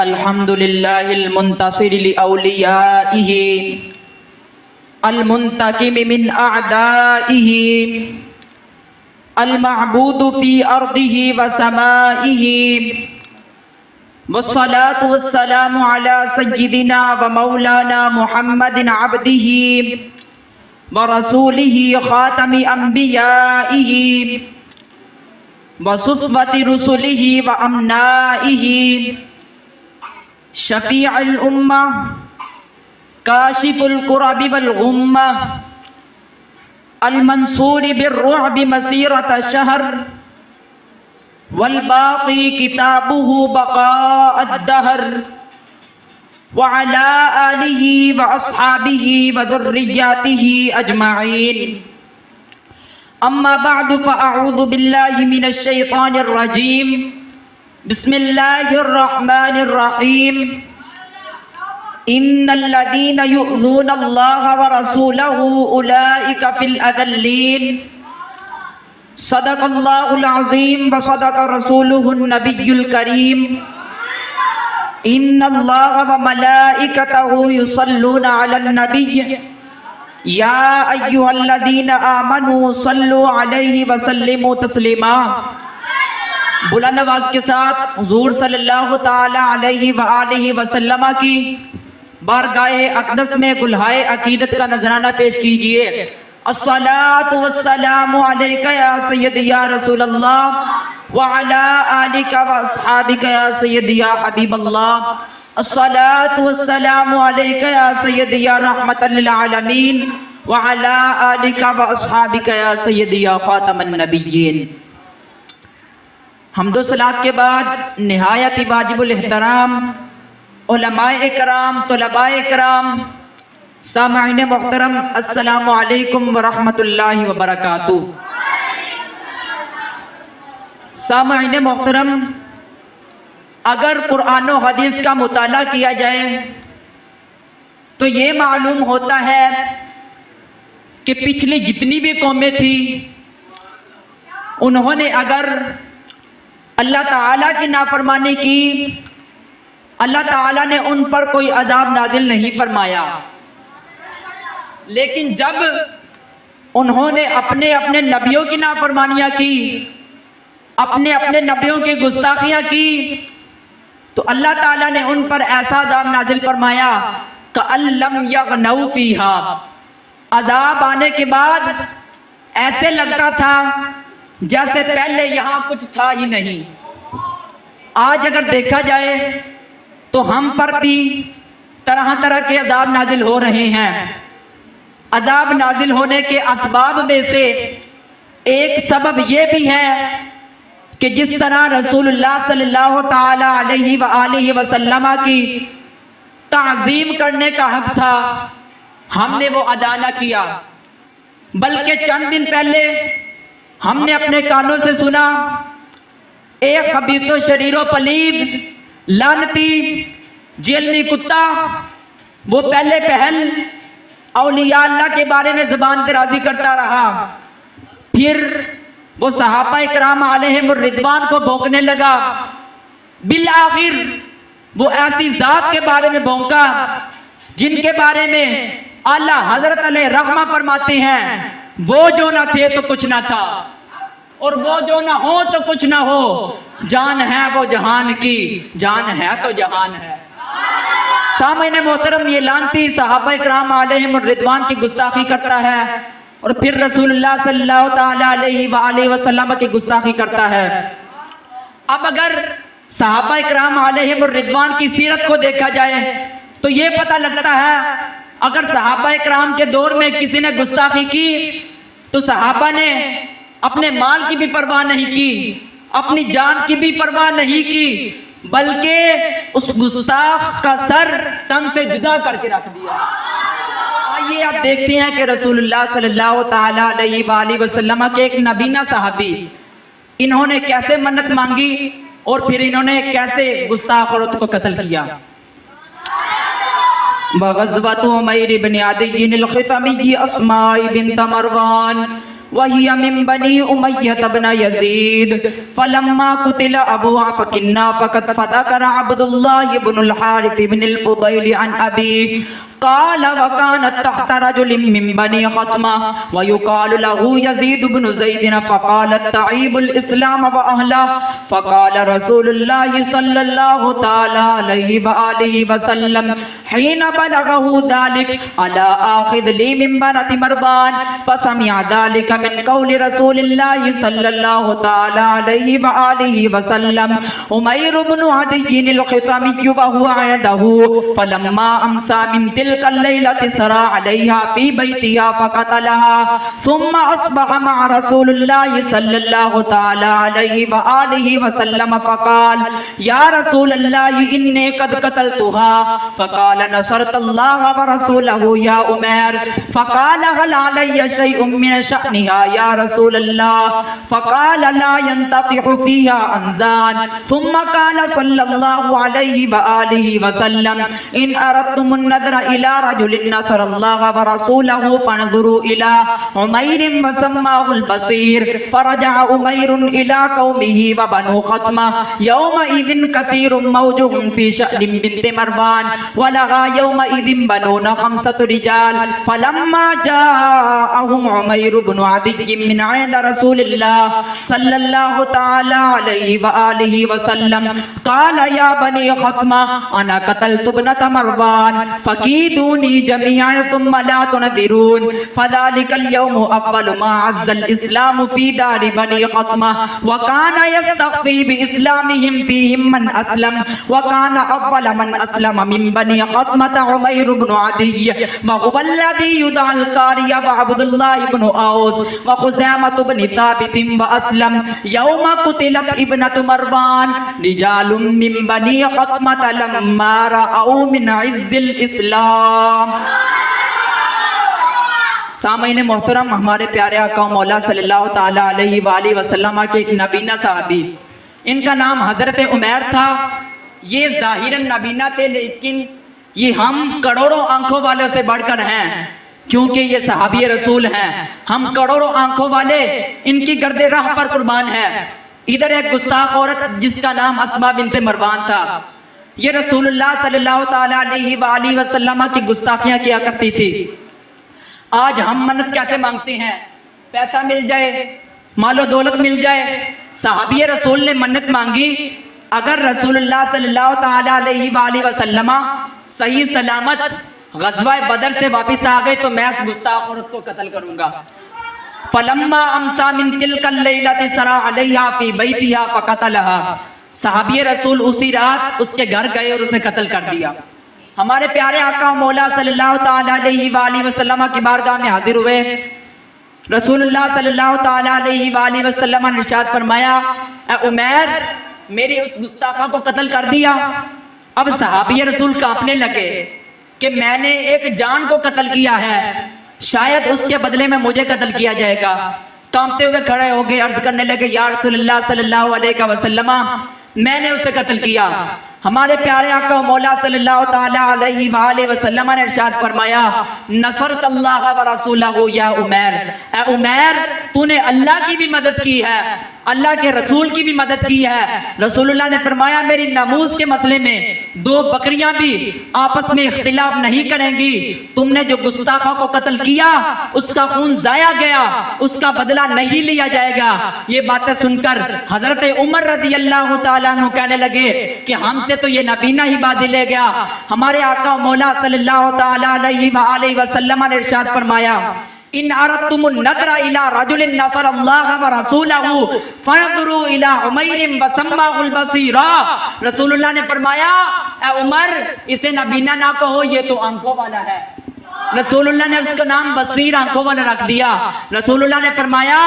الحمد لله المنتصر لأوليائه المنتقم من أعدائه المعبود في أرضه وسمائه والصلاة والسلام على سيدنا ومولانا محمد عبده ورسوله خاتم أنبيائه وصفوة رسله وأمنائه شفيع الأمة كاشف الكرب والغمة المنصور بالرعب مسيرة شهر والباقي كتابه بقاء الدهر وعلى آله وأصحابه وذرياته أجمعين. أما بعد فأعوذ بالله من الشيطان الرجيم. بسم الله الرحمن الرحيم. إن الذين يؤذون الله ورسوله أولئك في الأذلين. صدق الله العظيم وصدق رسوله النبي الكريم. إن الله وملائكته يصلون على النبي يا أيها الذين آمنوا صلوا عليه وسلموا تسلیما. بلند آواز کے ساتھ حضور صلی اللہ تعالی علیہ وآلہ وسلم کی بارگاہ اقدس میں گلہائے عقیدت کا نذرانہ پیش کیجئے. الصلاة والسلام علیکہ یا سید یا رسول اللہ وعلا آلکہ واصحابکہ یا سید یا حبیب اللہ. الصلاة والسلام علیکہ یا سید یا رحمت للعالمین وعلا آلکہ واصحابکہ یا سید یا خاتم النبیین. حمد و صلاۃ کے بعد نہایت واجب الاحترام علماء اکرام، طلباء اکرام، سامعین محترم، السلام علیکم ورحمۃ اللہ وبرکاتہ. سامعین محترم، اگر قرآن و حدیث کا مطالعہ کیا جائے تو یہ معلوم ہوتا ہے کہ پچھلی جتنی بھی قومیں تھیں انہوں نے اگر اللہ تعالیٰ کی نافرمانی کی، اللہ تعالیٰ نے ان پر کوئی عذاب نازل نہیں فرمایا. لیکن جب انہوں نے اپنے نبیوں کی نافرمانیاں کی، اپنے نبیوں کی گستاخیاں کی، تو اللہ تعالیٰ نے ان پر ایسا عذاب نازل فرمایا کأن لم یغنوا فیہا. عذاب آنے کے بعد ایسے لگتا تھا جیسے پہلے یہاں کچھ تھا ہی نہیں. آج اگر دیکھا جائے تو ہم پر بھی طرح طرح کے عذاب نازل ہو رہے ہیں. عذاب نازل ہونے کے اسباب میں سے ایک سبب یہ بھی ہے کہ جس طرح رسول اللہ صلی اللہ تعالی علیہ وآلہ وسلم کی تعظیم کرنے کا حق تھا، ہم نے وہ ادا نہ کیا. بلکہ چند دن پہلے ہم نے اپنے کانوں سے سنا ایک خبیث و شریر و پلید لعنتی جیلمی کتا، وہ پہلے پہل اولیاء اللہ کے بارے میں زبان درازی کرتا رہا، پھر وہ صحابہ اکرام علیہم الرضوان کو بھونکنے لگا. بالآخر وہ ایسی ذات کے بارے میں بھونکا جن کے بارے میں اعلیٰ حضرت علیہ رحمہ فرماتے ہیں وہ جو نہ تھے تو کچھ نہ تھا، اور وہ جو نہ ہو تو کچھ نہ ہو. جان ہے وہ جہان کی، جان ہے تو جہان ہے. سامعین محترم، یہ لعنتی صحابہ اکرام علیہم الرضوان کی گستاخی کرتا ہے اور پھر رسول اللہ صلی اللہ تعالی علیہ وآلہ وسلم کی گستاخی کرتا ہے. اب اگر صحابہ اکرام علیہم الرضوان کی سیرت کو دیکھا جائے تو یہ پتہ لگتا ہے اگر صحابہ اکرام کے دور میں کسی نے گستاخی کی تو صحابہ نے اپنے مال کی بھی پرواہ نہیں کی، اپنی جان کی بھی پرواہ نہیں کی، بلکہ اس گستاخ کا سر تن سے جدا کر کے رکھ دیا. آئیے آپ دیکھتے ہیں کہ رسول اللہ صلی اللہ تعالی علیہ وآلہ وسلم کے ایک نبینہ صحابی، انہوں نے کیسے منت مانگی اور پھر انہوں نے کیسے گستاخ عورت کو قتل کیا. وغزوة عمير بن عدي الخطمي أسماء بنت مروان وهي من بني أمية بن يزيد فلما قتل أبو عفكنا فقد فذكر عبد الله بن الحارث بن الفضيل عن أبيه قال وكانت تحت رجل من بني خطمة ويقال له يزيد بن زيد فقال تعيب الإسلام وأهله فقال رسول الله صلى الله تعالى عليه وآله وسلم حين بلغه ذلك ألا آخذ لي من بنت مروان فسمع ذلك من قول رسول الله صلى الله تعالى عليه وآله وسلم عمير بن عدي الخطمي وهو عنده فلما أمسى من تلك الليلة سرى عليها في بيتها فقتلها ثم أصبح مع رسول الله صلى الله تعالى عليه وآله وسلم فقال يا رسول الله إني قد قتلتها فقال نصرت الله ورسوله يا عمير فقال هل علي شيء من شأنها يا رسول الله فقال لا ينتطح فيها أنذان ثم قال صلى الله عليه وآله وسلم إن أردتم النذر إلى رجل نصر الله ورسوله فانظروا إلى عمير وسماه البصير فرجع عمير إلى قومه وبنو خطمة يومئذ كثير موجه في شأن بنت مروان ولها يومئذ بنون 5 رجال فلما جاءهم عمير بن عدي من عند رسول الله صلى الله تعالى عليه وآله وسلم قال يا بني خطمة أنا قتلت ابنة مروان فكيدوني جميعا ثم لا تنذرون فذلك اليوم أول ما عز الإسلام في دار بني خطمة وكان يستخفي بإسلامهم فيهم من أسلم وكان أول من أسلم من بني خطمة عمير بن عدي وهو الذي يدعى القاري وعبد الله بن أوس وخزامة بن ثابت وأسلم يوم قتلت ابنة مروان رجال من بني خطمة لما رأوا من عز الإسلام. سامعین محترم، ہمارے پیارے آقا مولا صلی اللہ تعالیٰ علیہ وآلہ وسلم کے ایک نبینہ صحابی، ان کا نام حضرت عمیر تھا. یہ ظاہراً نبینہ تھے لیکن یہ ہم کروڑوں آنکھوں والوں سے بڑھ کر ہیں کیونکہ یہ صحابی رسول ہیں. ہم کروڑوں آنکھوں والے ان کی گرد راہ پر قربان ہیں. ادھر ایک گستاخ عورت جس کا نام اسماء بنت مروان تھا، یہ رسول اللہ صلی اللہ تعالیٰ علیہ وآلہ وسلم کی گستاخیاں کیا کرتی تھی. آج ہم منت کیسے مانگتے ہیں؟ پیسہ مل جائے، مال و دولت مل جائے. صحابی رسول نے منت مانگی اگر رسول اللہ صلی اللہ تعالیٰ علیہ وآلہ وسلم صحیح سلامت غزوہ بدر سے واپس آ گئے تو میں اس گستاخ عورت کو قتل کروں گا. فلما امسا من تلک اللیلۃ سرا علیہا فی بیتہا فقتلہا. صحابی رسول اسی رات اس کے گھر گئے اور اسے قتل کر دیا. ہمارے پیارے آقا مولا صلی اللہ تعالیٰ علیہ وآلہ وسلم کی بارگاہ میں حاضر ہوئے. رسول اللہ صلی اللہ تعالیٰ علیہ وآلہ وسلم نے ارشاد فرمایا اے عمیر، میری اس گستاخہ کو قتل کر دیا. اب صحابی رسول کانپنے لگے کہ میں نے ایک جان کو قتل کیا ہے، شاید اس کے بدلے میں مجھے قتل کیا جائے گا. کانپتے ہوئے کھڑے ہو گئے، عرض کرنے لگے یا رسول اللہ صلی اللہ علیہ وسلم میں نے اسے قتل کیا. ہمارے پیارے آقا مولا صلی اللہ تعالیٰ علیہ وآلہ وسلم نے ارشاد فرمایا نصرت اللہ ورسولہ یا عمیر. اے عمیر، تو نے اللہ کی بھی مدد کی ہے، اللہ کے رسول کی بھی مدد کی ہے. رسول اللہ نے فرمایا میری ناموس کے مسئلے میں 2 بکریاں بھی آپس میں اختلاف نہیں کریں گی. تم نے جو گستاخہ کو قتل کیا اس کا خون ضائع گیا، اس کا بدلہ نہیں لیا جائے گا. یہ باتیں سن کر حضرت عمر رضی اللہ تعالیٰ عنہ کہنے لگے کہ ہم سے تو یہ نبینہ ہی بازی لے گیا. ہمارے آقا مولا صلی اللہ تعالیٰ علیہ وآلہ وسلم نے ارشاد فرمایا ان اردتم النذر الى رجل نصر اللہ ورسولہ فانظروا الى عمیر وسماه البصیر. رسول اللہ نے فرمایا اے عمر، اسے نبینہ نہ کہو، یہ تو آنکھوں والا ہے. رسول اللہ نے اس کا نام بصیر آنکھوں والا رکھ دیا. رسول اللہ نے فرمایا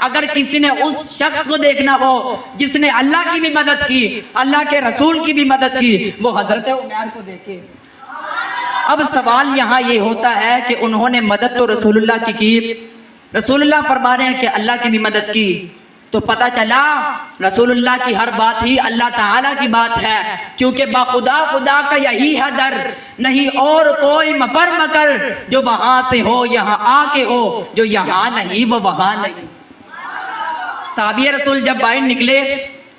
اگر کسی نے اس شخص کو دیکھنا ہو جس نے اللہ کی بھی مدد کی، اللہ کے رسول کی بھی مدد کی، وہ حضرت عمیر کو دیکھے. اب سوال یہاں یہ ہوتا ہے کہ انہوں نے مدد تو رسول اللہ کی. رسول اللہ فرما رہے ہیں کہ اللہ کی بھی مدد کی، تو پتہ چلا رسول اللہ کی ہر بات ہی اللہ تعالیٰ کی بات ہے، کیونکہ بخدا خدا کا یہی ہے در، نہیں اور کوئی مفر مکر، جو وہاں سے ہو یہاں آ کے ہو، جو یہاں نہیں وہ وہاں نہیں۔ صحابی رسول جب باہر نکلے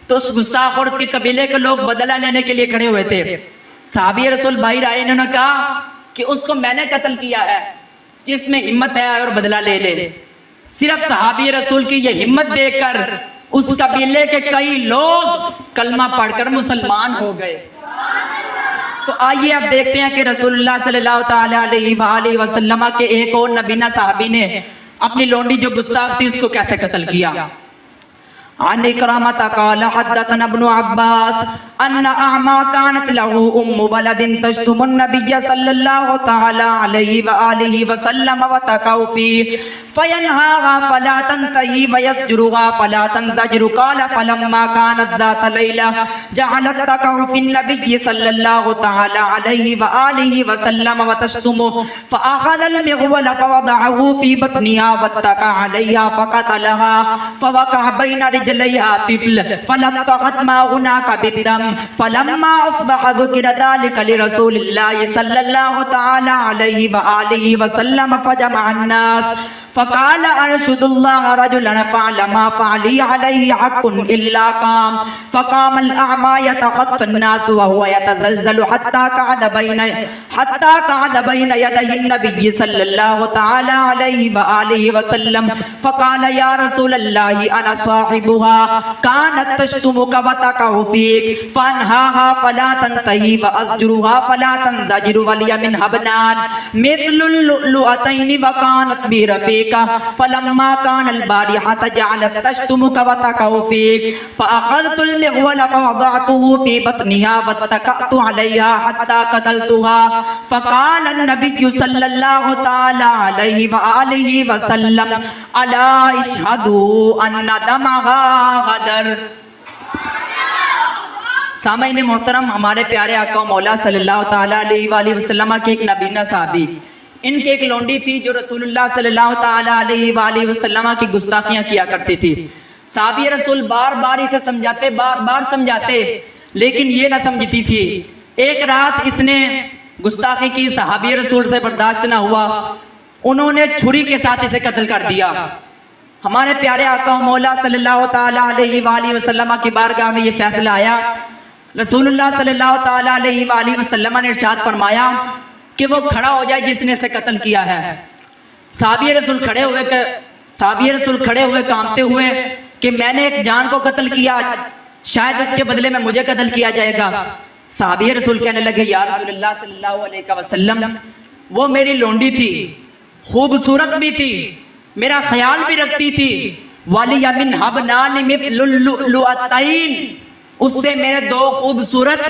تو اس گستاخ عورت کے قبیلے کے لوگ بدلہ لینے کے لیے کھڑے ہوئے تھے۔ صحابی رسول باہر آئے، انہوں نے کہا کہ اس کو میں نے قتل کیا ہے، جس میں ہمت ہے اور بدلہ لے لے۔ صرف صحابی رسول کی یہ ہمت دیکھ کر اس قبیلے کے کئی لوگ کلمہ پڑھ کر مسلمان ہو گئے۔ تو آئیے اب دیکھتے ہیں کہ رسول اللہ صلی اللہ تعالیٰ علیہ وآلہ وسلم کے ایک اور نبینہ صحابی نے اپنی لونڈی جو گستاخ تھی اس کو کیسے قتل کیا۔ عن اکرامۃ قال حدثنا ابن عباس ان اعمى كانت له ام ولد تشتم النبي صلى الله تعالى عليه واله وسلم وتقوا فيه فينهاها فلا تنتهي ويزجرها فلا تنزجر قال فلما كانت ذات ليلة جعلت تقع في النبي صلى الله تعالى عليه واله وسلم وتشتمه فاخذ المغول فوضعه في بطنها واتقى عليها فقتلها فوقع بين رجليها طفل فلطخت ما هناك بالدم فلما اصبح ذكر ذلك لرسول الله صلى الله تعالى عليه وآله وسلم فجمع الناس فقال ارشد الله رجلا فعل ما فعلي عليه حق الا قام فقام الاعمى يتخطى الناس وهو يتزلزل حتى قعد بين يدي النبي صلى الله تعالى عليه وآله وسلم فقال يا رسول الله انا صاحبها كانت تشتمك وتقع فيك فانهاها فلا تنتهي واسجرها فلا تنزجر ولي منها ابنان مثل اللؤلؤتين وكانت برفيق فلما كان البارحة جعلت تشتمك وتقع فيك فأخذت المغول فوضعته في بطنها واتكأت عليها حتى قتلتها فقال النبي صلى الله تعالى عليه وآله وسلم ألا اشهدوا أن دمها غدر۔ سامعین محترم، ہمارے پیارے آقا و مولا صلی اللہ تعالیٰ علیہ وآلہ وسلم کے ایک نبینہ صحابی، ان کی ایک لونڈی تھی جو رسول اللہ صلی اللہ تعالیٰ علیہ وآلہ وسلم کی گستاخیاں کیا کرتی تھی۔ صحابی رسول بار بار اسے سمجھاتے لیکن یہ نہ سمجھتی تھی۔ ایک رات اس نے گستاخی کی، صحابی رسول سے برداشت نہ ہوا، انہوں نے چھری کے ساتھ اسے قتل کر دیا۔ ہمارے پیارے آقا و مولا صلی اللہ تعالیٰ علیہ وآلہ وسلم کی بارگاہ میں یہ فیصلہ آیا۔ رسول اللہ صلی اللہ تعالیٰ علیہ وآلہ وسلم نے ارشاد فرمایا کہ وہ کھڑا ہو جائے جس نے اسے قتل کیا ہے۔ صحابی رسول کھڑے ہوئے کانپتے ہوئے کہ میں نے ایک جان کو قتل کیا، شاید اس کے بدلے میں مجھے قتل کیا جائے گا۔ صحابی رسول کہنے لگے یا رسول اللہ صلی اللہ علیہ وسلم، وہ میری لونڈی تھی، خوبصورت بھی تھی، میرا خیال بھی رکھتی تھی، وَلِيَ مِنْ حَبْنَانِ مِثْلُ اللُّؤْلُؤَتَيْنِ، اس سے میرے دو خوبصورت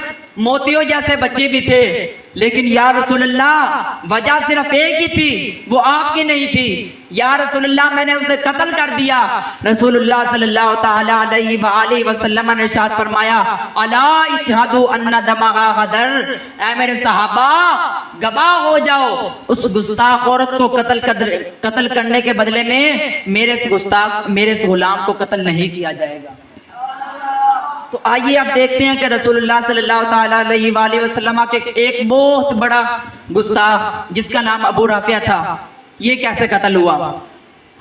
موتیوں جیسے بچے بھی تھے، لیکن یا رسول اللہ وجہ صرف ایک ہی تھی، وہ آپ کی نہیں تھی۔ یا رسول اللہ میں نے اسے قتل کر دیا۔ رسول اللہ صلی اللہ تعالیٰ علیہ وآلہ وسلم نے ارشاد فرمایا الا اشہدوا ان دمہا غدر، اے میرے صحابہ گواہ ہو جاؤ، اس گستاخ عورت کو قتل کرنے کے بدلے میں میرے اس غلام کو قتل نہیں کیا جائے گا۔ تو آئیے اب دیکھتے ہیں کہ رسول اللہ صلی اللہ تعالیٰ علیہ وآلہ وسلم کے ایک بہت بڑا گستاخ جس کا نام ابو رافع تھا، یہ کیسے قتل ہوا۔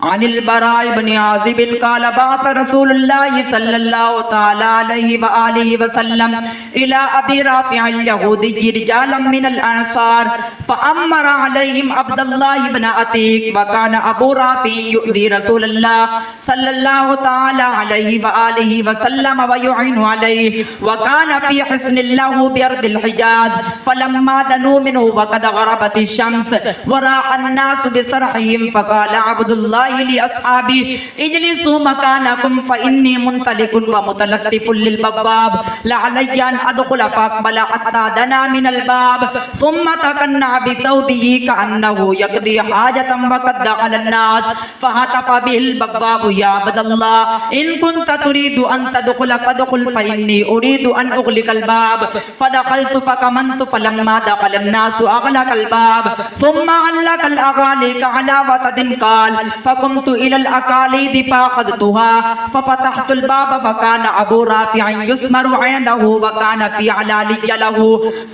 عن البراء بن عازب قال بعث رسول الله صلى الله تعالى عليه وآله وسلم إلى أبي رافع اليهودي رجالا من الأنصار فأمر عليهم عبد الله بن عتيق، وكان أبو رافع يؤذي رسول الله صلى الله تعالى عليه وآله وسلم ويعين عليه، وكان في حصن له بأرض الحجاز، فلما دنوا منه وقد غربت الشمس وراح الناس بسرحهم فقال عبد الله لأصحابي اجلسوا مكانكم فإني منطلق ومتلطف للبواب لعلي أن أدخل فأقبل حتى دنا من الباب ثم تقنع بثوبه كأنه يقضي حاجة وقد دخل الناس فهتف به البواب يا عبد الله إن كنت تريد أن تدخل فادخل فإني أريد أن أغلق الباب، فدخلت فكمنت فلما دخل الناس أغلق الباب ثم علق الأغاليق على وتد قال فقمت إلى الأقاليد فأخذتها ففتحت الباب فكان أبو رافع يسمر عنده وكان في علالي له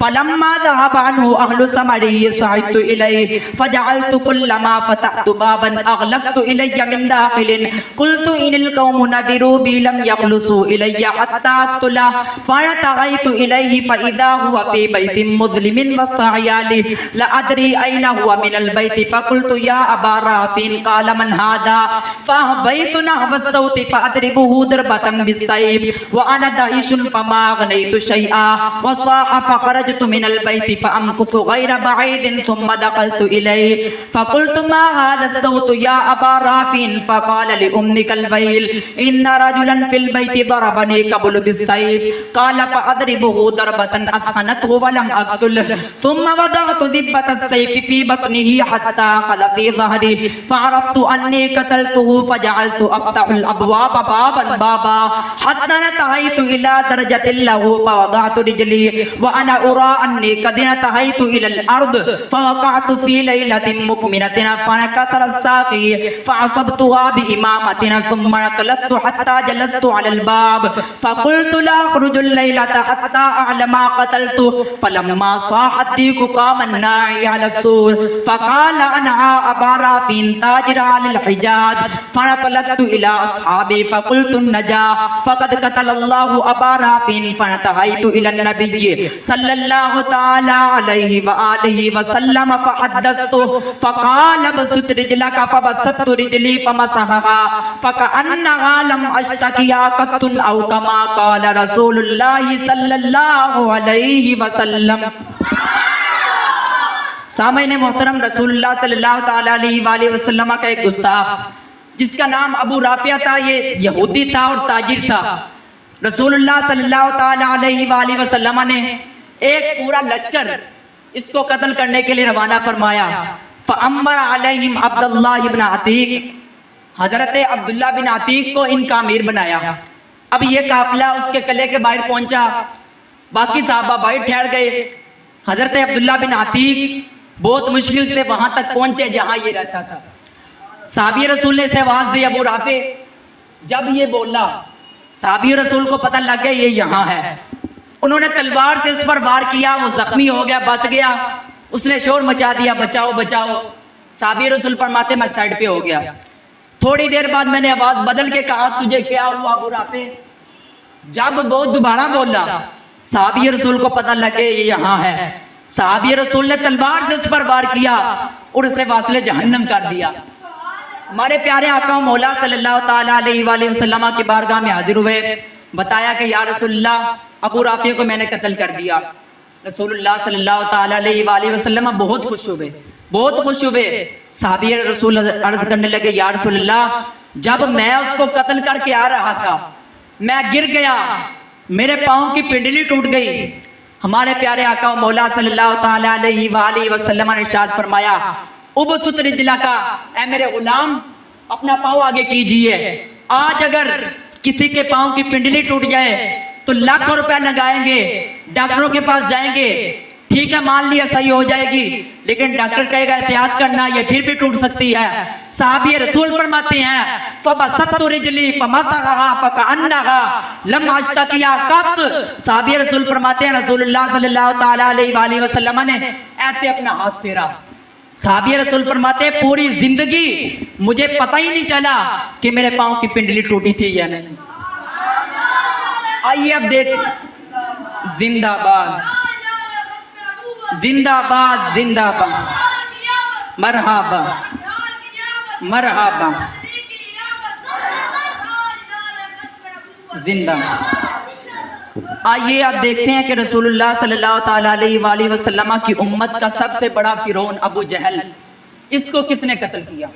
فلما ذهب عنه أهل سمره صعدت إليه فجعلت كلما فتحت بابا أغلقت إلي من داخل قلت إن القوم نذروا بي لم يخلصوا إلي حتى أقتله فارتغيت إليه فإذا هو في بيت مظلم وسط عياله لا أدري أين هو من البيت فقلت يا أبا رافع قال من هذا فأهويت نحو الصوت فأضربه ضربة بالسيف وأنا داعش فما أغنيت شيئا وصاح فخرجت من البيت فأمكث غير بعيد ثم دخلت إليه فقلت ما هذا الصوت يا أبا رافع فقال لأمك الويل إن رجلا في البيت ضربني قبل بالسيف قال فأضربه ضربة أثخنته ولم أقتله ثم وضعت ذبة السيف في بطنه حتى خل في ظهري فعرفت أني قتلته فجعلت أفتح الأبواب بابا حتى انتهيت إلى درجة له فوضعت رجلي وأنا أرى أني قد انتهيت إلى الأرض فوقعت في ليلة مكمنة فانكسر الساقي فعصبتها بإمامة ثم انطلقت حتى جلست على الباب فقلت لا أخرج الليلة حتى أعلم ما قتلت فلما صاح الديك قام الناعي على السور فقال أنا أبا رافع تاجر على الحجاز فانطلقت إلى أصحابي فقلت النجاة فقد قتل الله أبا رافع فانتهيت إلى النبي صلى الله تعالى عليه وآله وسلم فحدثته فقال بسط رجلك فبسطت رجلي فمسحها فكأنها لم أشتكيها قط أو كما قال رسول الله صلى الله عليه وسلم. سامعین محترم، رسول اللہ صلی اللہ تعالیٰ علیہ وآلہ وسلم کا ایک گستاخ جس کا نام ابو رافع تھا، یہ یہودی تھا اور تاجر تھا. رسول اللہ صلی اللہ تعالیٰ علیہ وآلہ وسلم نے ایک پورا لشکر اس کو قتل کرنے کے لیے روانہ فرمایا. فَأَمَّرَ عَلَيْهِمْ عبد اللہ بن عتیق، حضرت عبداللہ بن عتیق کو ان کا امیر بنایا. اب یہ قافلہ اس کے قلعے کے باہر پہنچا، باقی صحابہ باہر ٹھہر گئے. حضرت عبداللہ بن عتیق بہت مشکل سے وہاں تک پہنچے جہاں یہ رہتا تھا. صحابی رسول نے اسے آواز دی ابو رافع. جب یہ بولا صحابی رسول کو پتہ لگ گیا یہ یہاں ہے. انہوں نے تلوار سے اس پر وار کیا، وہ زخمی ہو گیا، بچ گیا. اس نے شور مچا دیا بچاؤ بچاؤ. صحابی رسول فرماتے میں سائڈ پہ ہو گیا. تھوڑی دیر بعد میں نے آواز بدل کے کہا تجھے کیا ہوا ابو رافع؟ جب وہ دوبارہ بولا صحابی رسول کو پتہ لگے یہ یہاں ہے. صحابی رسول نے تلوار سے اس پر وار کیا اور اسے واصل جہنم کر دیا. ہمارے پیارے آقا مولا صلی اللہ تعالیٰ علیہ وآلہ وسلم کی بارگاہ میں حاضر ہوئے، بتایا کہ یا رسول اللہ ابو رافع کو میں نے قتل کر دیا. رسول اللہ صلی اللہ تعالیٰ علیہ وآلہ وسلم بہت خوش ہوئے، بہت خوش ہوئے. صحابی رسول عرض کرنے لگے یا رسول اللہ جب میں اس کو قتل کر کے آ رہا تھا میں گر گیا، میرے پاؤں کی پنڈلی ٹوٹ گئی. ہمارے پیارے آقا مولا صلی اللہ تعالیٰ علیہ وآلہ وسلم نے ارشاد فرمایا ابسط رجلک، اے میرے غلام اپنا پاؤں آگے کیجئے. آج اگر کسی کے پاؤں کی پنڈلی ٹوٹ جائے تو لاکھوں روپے لگائیں گے، ڈاکٹروں کے پاس جائیں گے، ٹھیک ہے مان لیا صحیح ہو جائے گی، لیکن ڈاکٹر کہے گا احتیاط کرنا یہ پھر بھی ٹوٹ سکتی ہے. صحابی رسول فرماتے ہیں فبسطت رجلی فمسحها فكأنها لم اشتكيها قط. صحابی رسول فرماتے ہیں رسول اللہ صلی اللہ تعالیٰ علیہ وآلہ وسلم نے ایسے اپنا ہاتھ پھیرا. صحابی رسول فرماتے ہیں پوری زندگی مجھے پتہ ہی نہیں چلا کہ میرے پاؤں کی پنڈلی ٹوٹی تھی یا نہیں. آئیے اب دیکھ، زندہ باد زندہ باد زندہ باد، مرحبا مرحبا، زندہ. آئیے آپ دیکھتے ہیں کہ رسول اللہ صلی اللہ تعالیٰ علیہ وآلہ وسلم کی امت کا سب سے بڑا فرعون ابو جہل، اس کو کس نے قتل کیا؟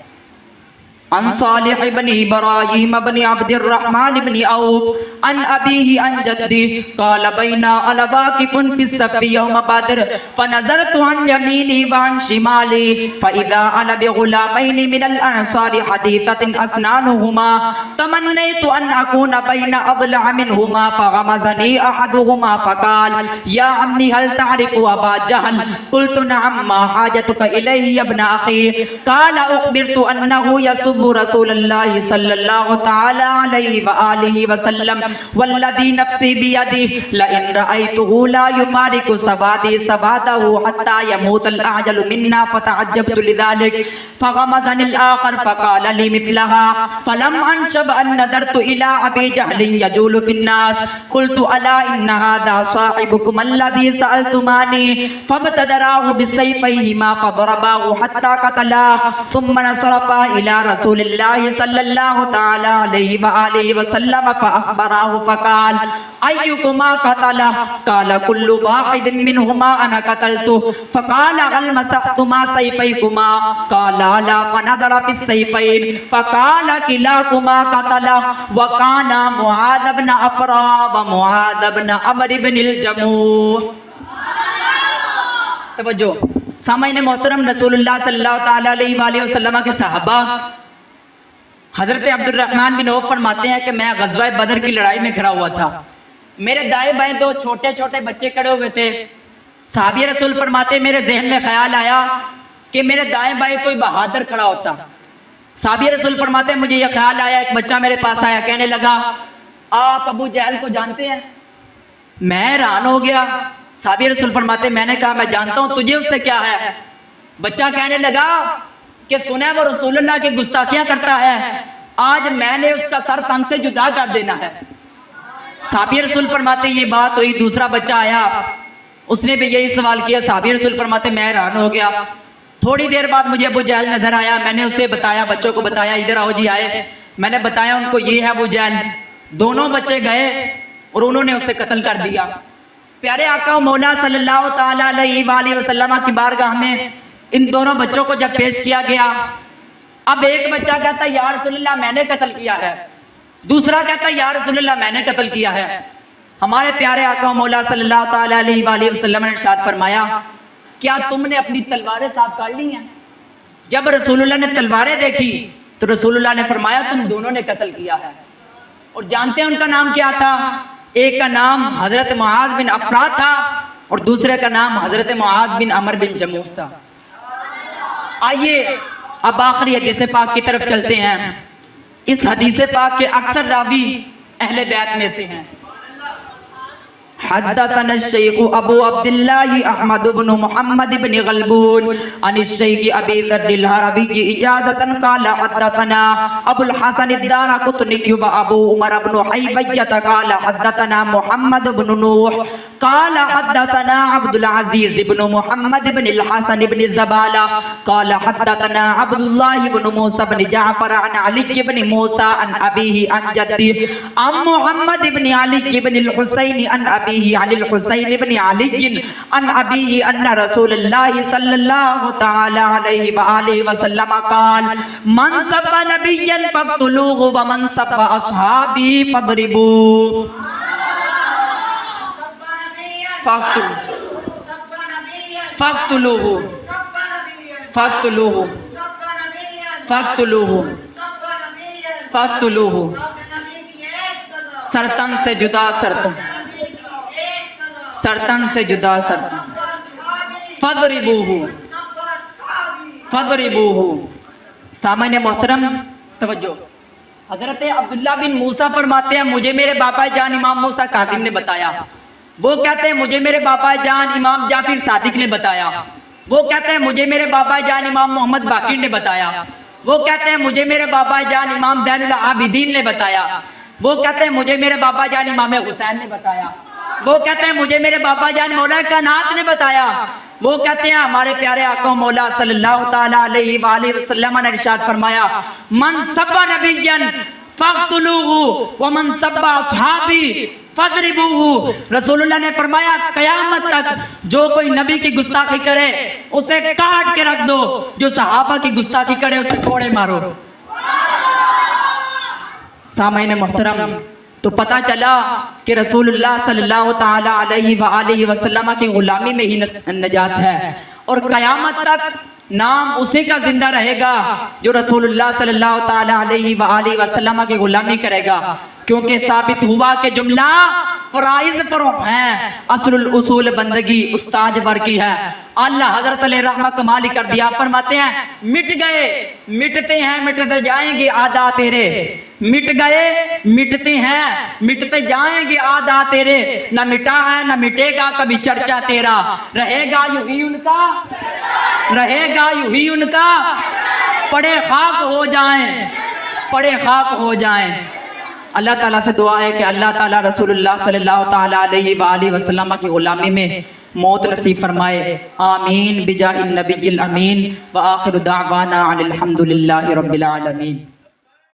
عن صالح بن ابراہیم بن عبد الرحمن بن عوف عن ابیہ عن جدہ قال بینا انا واقف فی الصف یوم بدر فنظرت عن یمینی وعن شمالی فاذا انا بغلامین من الانصار حدیثۃ اسنانهما تمنیت ان اکون بین اضلع منهما فغمزنی احدهما فقال یا عمی هل تعرف ابا جہل قلت نعم ما حاجتک الیہ یا ابن اخی قال اخبرت انه یسب يسب رسول الله صلى الله تعالى عليه وآله وسلم والذي نفسي بيده لئن رأيته لا يفارق سوادي سواده حتى يموت الأعجل منا فتعجبت لذلك فغمزني الآخر فقال لي مثلها فلم أنشب أن نظرت إلى أبي جهل يجول في الناس قلت ألا إن هذا صاحبكم الذي سألتماني فابتدراه بسيفيهما فضرباه حتى قتلاه ثم انصرفا إلى رسول الله صلى الله تعالى عليه وآله وسلم فأخبراه فقال أيكما قتله قال كل واحد منهما أنا قتلته فقال هل مسحتما سيفيكما قال لا فنظر في السيفين فقال كلاكما قتله وكان معاذ بن عفراء ومعاذ بن عمرو بن الجموح. توجہ سامعین محترم، رسول اللہ صلی اللہ تعالیٰ علیہ وآلہ وسلم کے صحابہ حضرت عبد الرحمن بن عوف فرماتے ہیں کہ میں غزوہ بدر کی لڑائی میں کھڑا ہوا تھا، میرے دائیں بائیں دو چھوٹے چھوٹے بچے کھڑے ہوئے تھے. صحابی رسول فرماتے میرے ذہن میں خیال آیا کہ میرے دائیں بائیں کوئی بہادر کھڑا ہوتا. صحابی رسول فرماتے مجھے یہ خیال آیا، ایک بچہ میرے پاس آیا، کہنے لگا آپ ابو جہل کو جانتے ہیں؟ میں حیران ہو گیا. صحابی رسول فرماتے میں نے کہا میں جانتا ہوں، تجھے اس سے کیا ہے؟ بچہ کہنے لگا کہ سنا ہے وہ رسول اللہ کی گستاخیاں کرتا ہے، آج میں نے اس کا سر تن سے جدا کر دینا ہے. صحابی رسول فرماتے یہ بات ہوئی، دوسرا بچہ آیا، اس نے بھی یہی سوال کیا. صحابی رسول فرماتے میں حیران ہو گیا. تھوڑی دیر بعد مجھے ابو جہل نظر آیا، میں نے اسے بتایا، بچوں کو بتایا ادھر آؤ جی آئے، میں نے بتایا ان کو یہ ہے ابو جہل. دونوں بچے گئے اور انہوں نے اسے قتل کر دیا. پیارے آقا و مولا صلی اللہ تعالیٰ علیہ وآلہ وسلم کی بارگاہ میں ان دونوں بچوں کو جب پیش کیا گیا، اب ایک بچہ کہتا ہے یا رسول اللہ میں نے قتل کیا ہے، دوسرا کہتا ہے یا رسول اللہ میں نے قتل کیا ہے. ہمارے پیارے آقا و مولا صلی اللہ تعالیٰ علیہ وآلہ وسلم نے ارشاد فرمایا کیا تم نے اپنی تلواریں صاف کر لی ہیں؟ جب رسول اللہ نے تلواریں دیکھی تو رسول اللہ نے فرمایا تم دونوں نے قتل کیا ہے. اور جانتے ہیں ان کا نام کیا تھا؟ ایک کا نام حضرت معاذ بن عفراء تھا اور دوسرے کا نام حضرت معاذ بن عمرو بن جموح تھا. آئیے اب آخری حدیث پاک کی طرف چلتے ہیں. اس حدیث پاک کے اکثر راوی اہل بیت میں سے ہیں. حدثنا الشيخ ابو عبد الله احمد بن محمد بن غلبون عن الشيخ ابي ذر الهروي اجازه قال حدثنا ابو الحسن الدارقطني وابو عمر بن حيبيه قال حدثنا محمد بن نوح قال حدثنا عبد العزيز بن محمد بن الحسن بن زبالة قال حدثنا عبد الله بن موسى بن جعفر عن علي بن موسى عن ابيه عن جده عن محمد بن علي بن الحسين عن ابيه عن الحسين بن علي عن أبيه أن رسول الله صلى الله تعالى عليه وآله وسلم قال من سب نبيا فاقتلوه ومن سب أصحابي فاضربوه. فاقتلوه فاقتلوه فاقتلوه فاقتلوه سرطن سے جدا سرطن، سرطن سے جدا سرطن. فضربوہ فضربوہ. سامعین محترم توجہ، حضرت عبداللہ بن موسیٰ فرماتے ہیں مجھے میرے باپا جان امام موسیٰ کاظم نے بتایا. وہ کہتے ہیں مجھے میرے باپا جان امام جعفر صادق نے بتایا. وہ کہتے ہیں مجھے میرے باپا جان امام محمد باقر نے بتایا. وہ کہتے ہیں مجھے میرے باپا جان امام زین العابدین نے بتایا. وہ کہتے ہیں مجھے میرے باپا جان امام حسین نے بتایا. وہ کہتے ہیں مجھے میرے باپا جان مولا کائنات نے بتایا. وہ کہتے ہیں ہمارے پیارے آقا مولا صلی اللہ تعالیٰ علیہ وآلہ وسلم نے ارشاد فرمایا من سب نبیا فاقتلوہ ومن سب اصحابی فضربوہ. رسول اللہ نے فرمایا قیامت تک جو کوئی نبی کی گستاخی کرے اسے کاٹ کے رکھ دو، جو صحابہ کی گستاخی کرے اسے کوڑے مارو. سامعین محترم تو پتہ چلا کہ رسول اللہ صلی اللہ تعالیٰ علیہ وآلہ وسلم کی غلامی میں ہی نجات ہے، اور قیامت تک نام اسی کا زندہ رہے گا جو رسول اللہ صلی اللہ تعالیٰ علیہ وآلہ وسلم کی غلامی کرے گا. کیونکہ ثابت ہوا کہ جملہ فرائض فرض ہیں، اصل الاصول بندگی استاج ور کی ہے۔ اللہ حضرت علیہ رحمہ کمال کر دیا، فرماتے ہیں مٹ گئے مٹتے ہیں مٹتے جائیں گے آدھا تیرے، مٹ گئے مٹتے ہیں مٹتے جائیں گے آدھا تیرے، نہ مٹا ہے نہ مٹے گا کبھی چرچا تیرا، رہے گا یوں ہی ان کا رہے گا یوں ہی ان کا، پڑے خاک ہو جائیں پڑے خاک ہو جائیں۔ اللہ تعالیٰ سے دعا ہے کہ اللہ تعالیٰ رسول اللہ صلی اللہ تعالیٰ علیہ وآلہ وسلم کی غلامی میں موت نصیب فرمائے، آمین بجاہ النبی الامین، وآخر دعوانا عن الحمدللہ رب العالمین۔